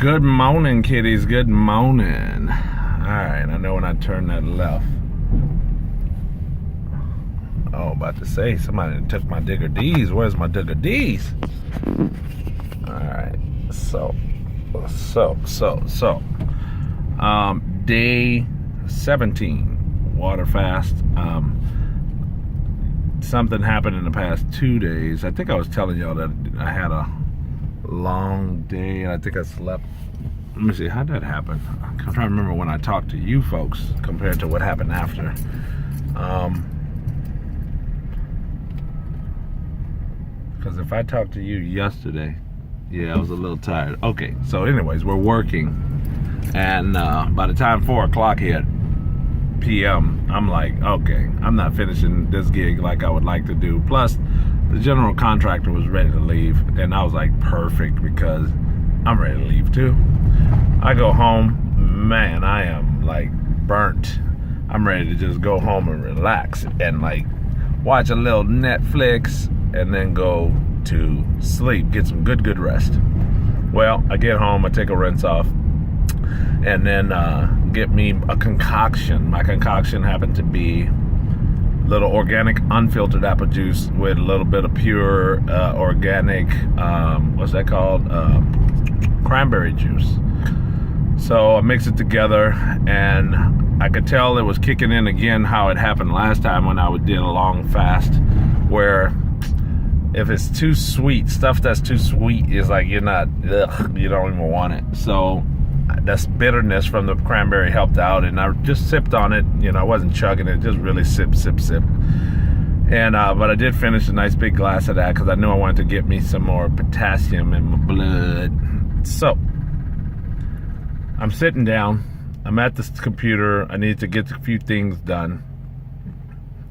Good morning, kiddies. Good morning. Alright, I know when I turn that left. Oh, about to say, somebody took my Digger D's. Where's my Digger D's? Alright, so. Day 17, water fast. Something happened in the past 2 days. I think I was telling y'all that I had a long day. I think I slept. Let me see, how'd that happen? I'm trying to remember when I talked to you folks compared to what happened after. Because if I talked to you yesterday, yeah, I was a little tired. Okay, so anyways, we're working, and by the time 4 o'clock hit p.m., I'm like, okay, I'm not finishing this gig like I would like to do. Plus, the general contractor was ready to leave, and I was like, perfect, because I'm ready to leave too. I go home, man, I am like burnt. I'm ready to just go home and relax and like watch a little Netflix and then go to sleep, get some good rest. Well, I get home, I take a rinse off, and then get me a concoction. My concoction happened to be little organic unfiltered apple juice with a little bit of pure organic what's that called, cranberry juice. So I mix it together, and I could tell it was kicking in again how it happened last time when I did a long fast, where if it's too sweet, stuff that's too sweet is like you don't even want it. So that's bitterness from the cranberry helped out, and I just sipped on it. I wasn't chugging it, just really sip. And but I did finish a nice big glass of that because I knew I wanted to get me some more potassium in my blood. So I'm sitting down, I'm at this computer, I need to get a few things done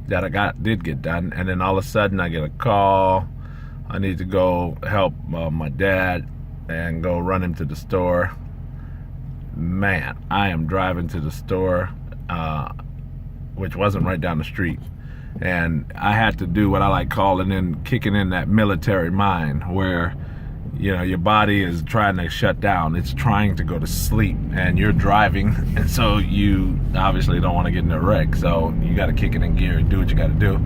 that I did get done, and then all of a sudden I get a call. I need to go help my dad and go run him to the store. Man, I am driving to the store, which wasn't right down the street, and I had to do what I like kicking in that military mind, where your body is trying to shut down. It's trying to go to sleep, and you're driving, and so you obviously don't want to get in a wreck, so you got to kick it in gear and do what you got to do.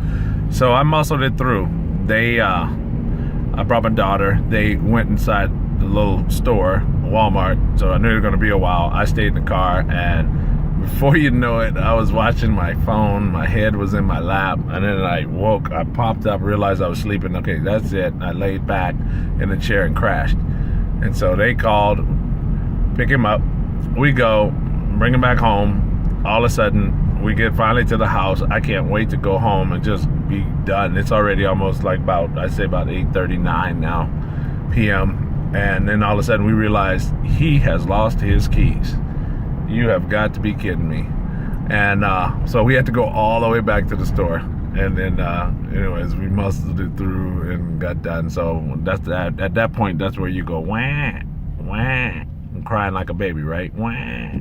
So I muscled it through. I brought my daughter. They went inside the little store, Walmart, so I knew it was going to be a while. I stayed in the car, and before you know it, I was watching my phone. My head was in my lap, and then I woke. I popped up, realized I was sleeping. Okay, that's it. I laid back in the chair and crashed. And so they called, pick him up. We go, bring him back home. All of a sudden, we get finally to the house. I can't wait to go home and just be done. It's already almost like about 8:39 now p.m. And then all of a sudden we realize he has lost his keys. You have got to be kidding me. And so we had to go all the way back to the store. And then anyways, we muscled it through and got done. So that's that. At that point, that's where you go wah, wah, and crying like a baby, right? Wah.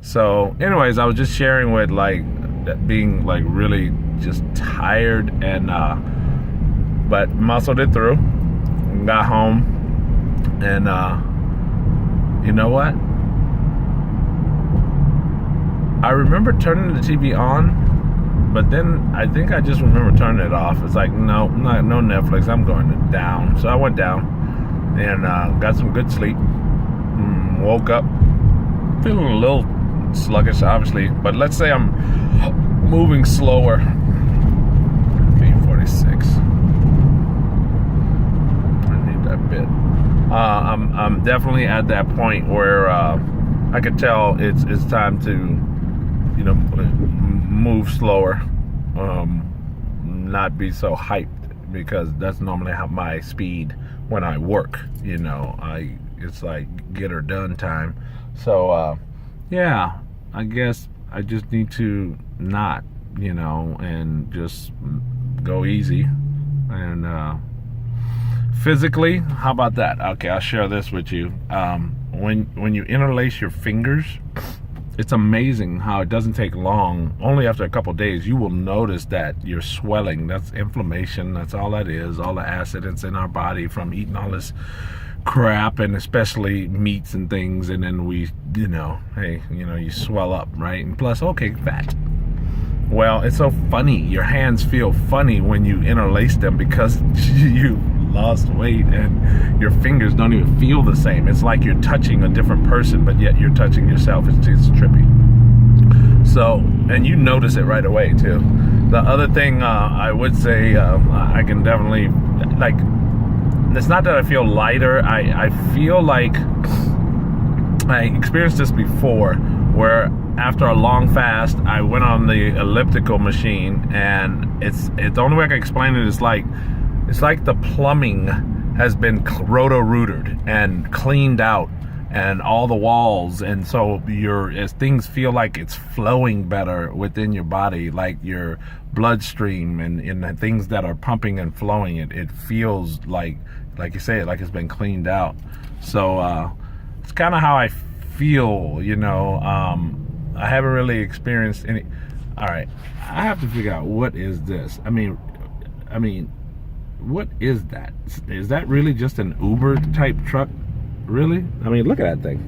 So anyways, I was just sharing with being really just tired, and but muscled it through, got home, and you know what? I remember turning the TV on, but then I think I just remember turning it off. It's like, no Netflix, I'm going down. So I went down and got some good sleep. Woke up feeling a little sluggish, obviously, but let's say I'm moving slower. 46. I need that bit. I'm definitely at that point where I could tell it's time to move slower, not be so hyped, because that's normally how my speed when I work. It's like get her done time. So yeah, I guess I just need to not, and just go easy. And physically, how about that? Okay, I'll share this with you. When you interlace your fingers, it's amazing how it doesn't take long. Only after a couple of days, you will notice that you're swelling. That's inflammation. That's all that is. All the acid that's in our body from eating all this crap, and especially meats and things, and then we, hey, you swell up, right? And plus, okay, fat. Well, it's so funny. Your hands feel funny when you interlace them because you lost weight and your fingers don't even feel the same. It's like you're touching a different person, but yet you're touching yourself. It's trippy. So, and you notice it right away too. The other thing I would say, I can definitely, like, it's not that I feel lighter. I feel like I experienced this before, where after a long fast, I went on the elliptical machine, and it's the only way I can explain it is like, it's like the plumbing has been roto-rooted and cleaned out, and all the walls, and so as things feel like it's flowing better within your body, like your bloodstream and the things that are pumping and flowing, it feels like you say, like it's been cleaned out. So it's kind of how I feel, I haven't really experienced any. All right, I have to figure out, what is this? I mean, what is that? Is that really just an Uber type truck? Really? I mean, look at that thing.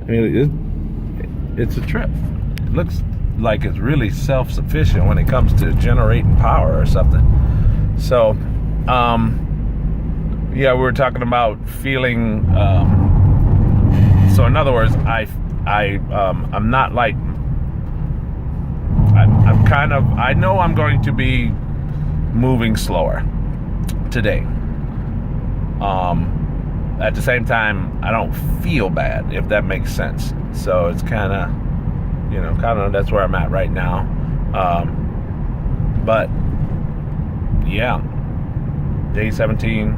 I mean, it's a trip. It looks like it's really self-sufficient when it comes to generating power or something. So, yeah, we were talking about feeling. So in other words, I'm not like, I'm kind of, I know I'm going to be moving slower today. At the same time, I don't feel bad, if that makes sense. So it's kind of, that's where I'm at right now. But yeah, day 17.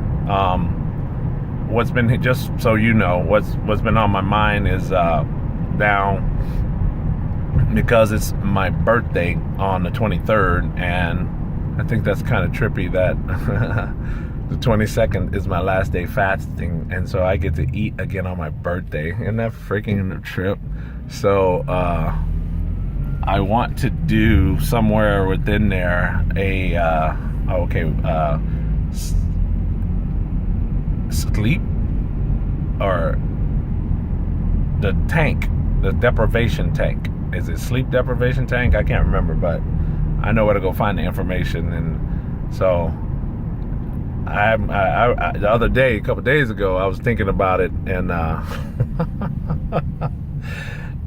What's been, just so you know, what's been on my mind is now, because it's my birthday on the 23rd, and I think that's kind of trippy that the 22nd is my last day fasting, and so I get to eat again on my birthday. Isn't that freaking a trip? So I want to do somewhere within there sleep, or the tank, the deprivation tank. Is it sleep deprivation tank? I can't remember, but I know where to go find the information. And so I the other day, a couple days ago, I was thinking about it, and I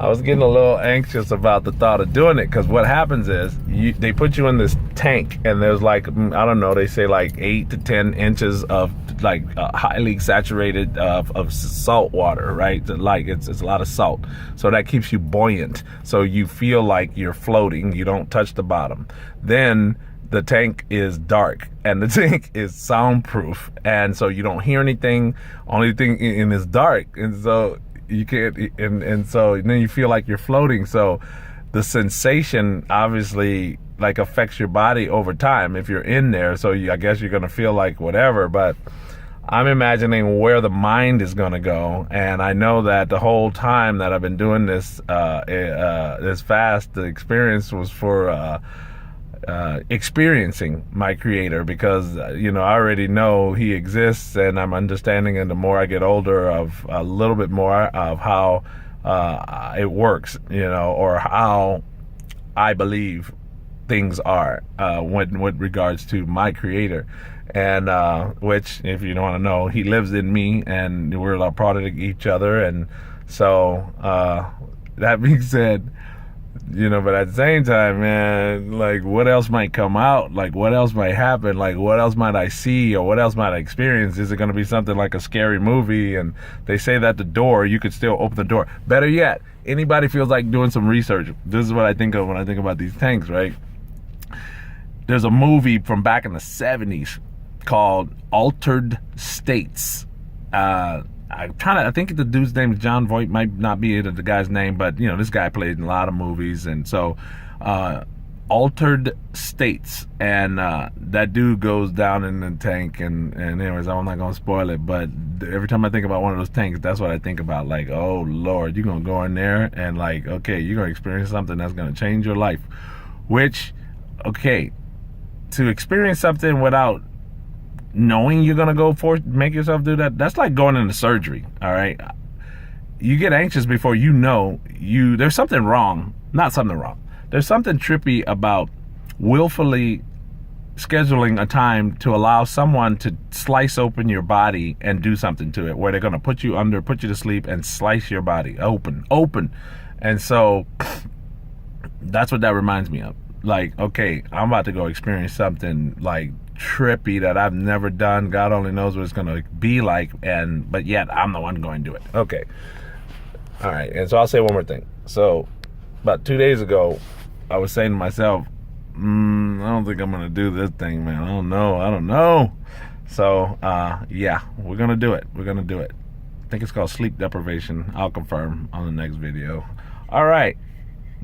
was getting a little anxious about the thought of doing it, because what happens is they put you in this tank, and there's like, I don't know, they say like 8 to 10 inches of like highly saturated of salt water, right? Like it's a lot of salt, so that keeps you buoyant, so you feel like you're floating. You don't touch the bottom. Then the tank is dark, and the tank is soundproof, and so you don't hear anything. Only thing in is dark, and so you can't, and so then you feel like you're floating. So the sensation obviously like affects your body over time if you're in there. So I guess you're gonna feel like whatever, but I'm imagining where the mind is gonna go. And I know that the whole time that I've been doing this this fast, the experience was for experiencing my Creator, because I already know He exists, and I'm understanding, and the more I get older, of a little bit more of how it works, or how I believe things are with regards to my Creator. And which, if you don't want to know, He lives in me, and we're a part of each other. And so that being said, but at the same time, man, like, what else might come out? Like, what else might happen? Like, what else might I see, or what else might I experience? Is it going to be something like a scary movie? And they say that the door, you could still open the door. Better yet, anybody feels like doing some research, this is what I think of when I think about these tanks, right? There's a movie from back in the 70s called Altered States. I think the dude's name is John Voight, might not be the guy's name, but this guy played in a lot of movies. And so Altered States, and that dude goes down in the tank, and anyways, I'm not gonna spoil it, but every time I think about one of those tanks, that's what I think about. Like, oh Lord, you're gonna go in there, and like, okay, you're gonna experience something that's gonna change your life. Which, okay, to experience something without knowing you're gonna make yourself do that, that's like going into surgery. All right, you get anxious before you know there's something wrong. Not something wrong. There's something trippy about willfully scheduling a time to allow someone to slice open your body and do something to it, where they're gonna put you to sleep and slice your body open. And so that's what that reminds me of. Like, okay, I'm about to go experience something like trippy that I've never done. God only knows what it's gonna be like, but yet I'm the one going to do it. Okay. All right. And so I'll say one more thing. So about 2 days ago, I was saying to myself, I don't think I'm gonna do this thing, man. I don't know. So yeah, we're gonna do it. I think it's called sleep deprivation. I'll confirm on the next video. All right,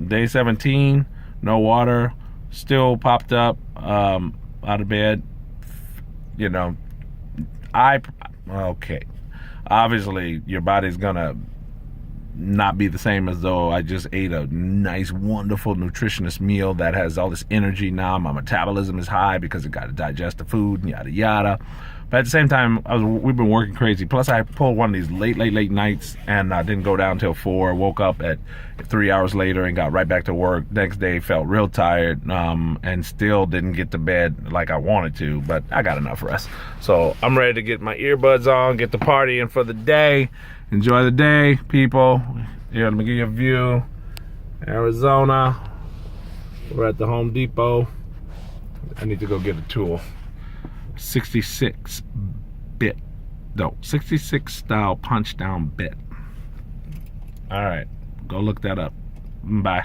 day 17, no water, still popped up, out of bed. You know, okay. Obviously, your body's gonna not be the same as though I just ate a nice, wonderful, nutritious meal that has all this energy. Now my metabolism is high because it got to digest the food and yada yada. But at the same time, we've been working crazy. Plus, I pulled one of these late nights, and I didn't go down till 4. Woke up at 3 hours later and got right back to work. Next day, felt real tired, and still didn't get to bed like I wanted to. But I got enough rest, so I'm ready to get my earbuds on, get the party in for the day. Enjoy the day, people. Here, let me give you a view. Arizona. We're at the Home Depot. I need to go get a tool. 66 style punch down bit. All right, go look that up. Bye.